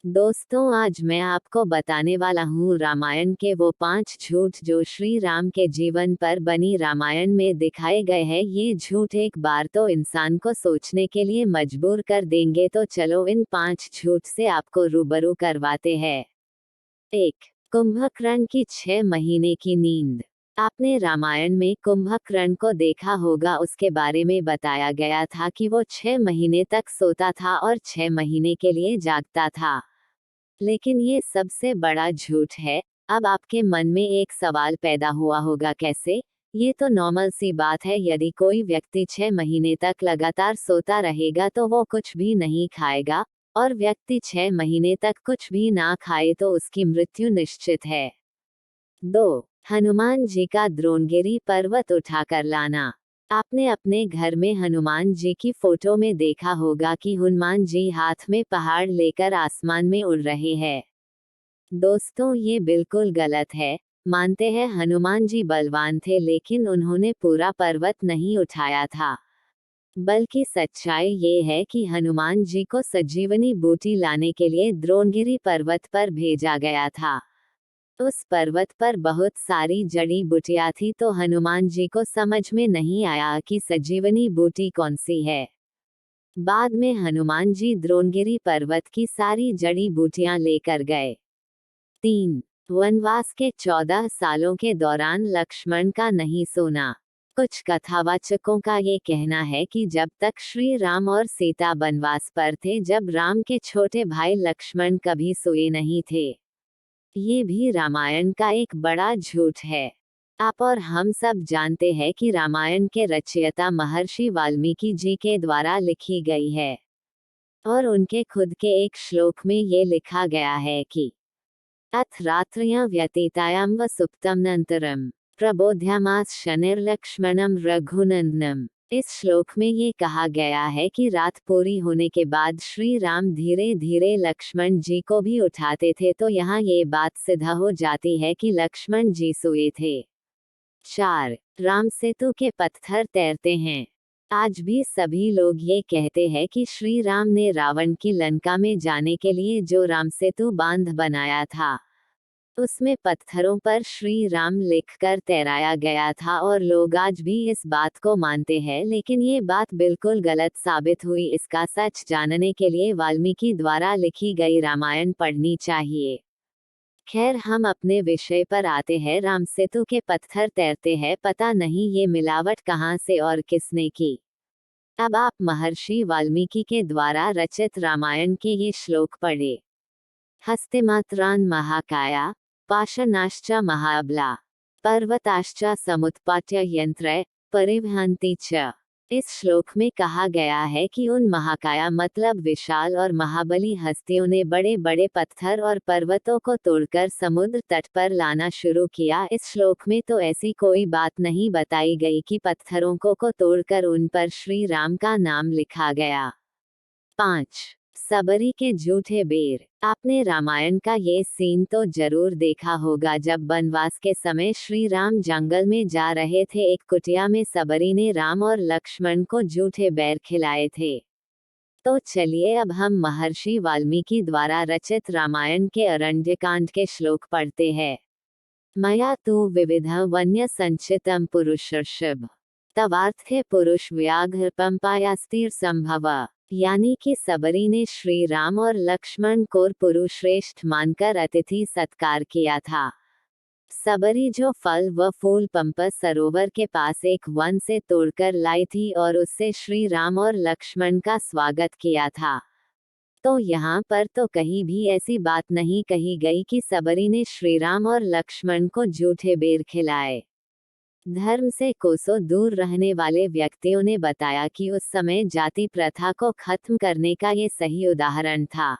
दोस्तों, आज मैं आपको बताने वाला हूँ रामायण के वो 5 झूठ जो श्री राम के जीवन पर बनी रामायण में दिखाए गए हैं। ये झूठ एक बार तो इंसान को सोचने के लिए मजबूर कर देंगे, तो चलो इन 5 झूठ से आपको रूबरू करवाते हैं। 1. कुंभकर्ण की 6 महीने की नींद। आपने रामायण में कुंभकर्ण को देखा होगा। उसके बारे में बताया गया था कि वो 6 महीने तक सोता था और 6 महीने के लिए जागता था। लेकिन ये सबसे बड़ा झूठ है। अब आपके मन में एक सवाल पैदा हुआ होगा, कैसे? ये तो नॉर्मल सी बात है। यदि कोई व्यक्ति 6 महीने तक लगातार सोता रहेगा तो वो कुछ भी नहीं खाएगा, और व्यक्ति 6 महीने तक कुछ भी ना खाए तो उसकी मृत्यु निश्चित है। 2. हनुमान जी का द्रोणगिरी पर्वत उठाकर लाना। आपने अपने घर में हनुमान जी की फोटो में देखा होगा कि हनुमान जी हाथ में पहाड़ लेकर आसमान में उड़ रहे हैं। दोस्तों, ये बिल्कुल गलत है। मानते हैं हनुमान जी बलवान थे, लेकिन उन्होंने पूरा पर्वत नहीं उठाया था। बल्कि सच्चाई ये है कि हनुमान जी को संजीवनी बूटी लाने के लिए द्रोणगिरी पर्वत पर भेजा गया था। उस पर्वत पर बहुत सारी जड़ी बूटियां थी, तो हनुमान जी को समझ में नहीं आया कि संजीवनी बूटी कौन सी है। बाद में हनुमान जी द्रोणगिरी पर्वत की सारी जड़ी बूटियां लेकर गए। 3. वनवास के 14 सालों के दौरान लक्ष्मण का नहीं सोना। कुछ कथावाचकों का ये कहना है कि जब तक श्री राम और सीता वनवास पर थे, जब राम के छोटे भाई लक्ष्मण कभी सोए नहीं थे। ये भी रामायण का एक बड़ा झूठ है। आप और हम सब जानते हैं कि रामायण के रचयिता महर्षि वाल्मीकि जी के द्वारा लिखी गई है, और उनके खुद के एक श्लोक में ये लिखा गया है कि अथ रात्र्यां व्यतीतायां व सुप्तमनन्तरं प्रबोध्यामास शनिर्लक्ष्मणं रघुनंदनम। इस श्लोक में ये कहा गया है कि रात पूरी होने के बाद श्री राम धीरे धीरे लक्ष्मण जी को भी उठाते थे, तो यहाँ ये बात सिद्ध हो जाती है कि लक्ष्मण जी सोए थे। 4. राम सेतु के पत्थर तैरते हैं। आज भी सभी लोग ये कहते हैं कि श्री राम ने रावण की लंका में जाने के लिए जो राम सेतु बांध बनाया था, उसमें पत्थरों पर श्री राम लिखकर तैराया गया था, और लोग आज भी इस बात को मानते हैं। लेकिन ये बात बिल्कुल गलत साबित हुई। इसका सच जानने के लिए वाल्मीकि द्वारा लिखी गई रामायण पढ़नी चाहिए। खैर, हम अपने विषय पर आते हैं। राम सेतु के पत्थर तैरते हैं, पता नहीं ये मिलावट कहाँ से और किसने की। अब आप महर्षि वाल्मीकि के द्वारा रचित रामायण के ये श्लोक पढ़े। हस्तिमात्रान् महाकाया पाषाणाश्च महाबला पर्वताश्च समुत्पाट्य यंत्र परिवहन्ति च। इस श्लोक में कहा गया है कि उन महाकाया मतलब विशाल और महाबली हस्तियों ने बड़े बड़े पत्थर और पर्वतों को तोड़कर समुद्र तट पर लाना शुरू किया। इस श्लोक में तो ऐसी कोई बात नहीं बताई गई कि पत्थरों को तोड़कर उन पर श्री राम का नाम लिखा गया। 5. सबरी के झूठे बेर। आपने रामायण का ये सीन तो जरूर देखा होगा। जब वनवास के समय श्री राम जंगल में जा रहे थे, एक कुटिया में सबरी ने राम और लक्ष्मण को झूठे बेर खिलाए थे। तो चलिए अब हम महर्षि वाल्मीकि द्वारा रचित रामायण के अरण्यकांड के श्लोक पढ़ते हैं। मया तु विविध वन्य संचितम पुरुषर्षभ तवार्थे पुरुष व्याघ्र पंपायास्तीर संभव। यानी कि सबरी ने श्री राम और लक्ष्मण को पुरुषश्रेष्ठ मानकर अतिथि सत्कार किया था। सबरी जो फल व फूल पंपस सरोवर के पास एक वन से तोड़कर लाई थी, और उससे श्री राम और लक्ष्मण का स्वागत किया था। तो यहाँ पर तो कहीं भी ऐसी बात नहीं कही गई कि सबरी ने श्री राम और लक्ष्मण को झूठे बेर खिलाए। धर्म से कोसों दूर रहने वाले व्यक्तियों ने बताया कि उस समय जाति प्रथा को खत्म करने का ये सही उदाहरण था।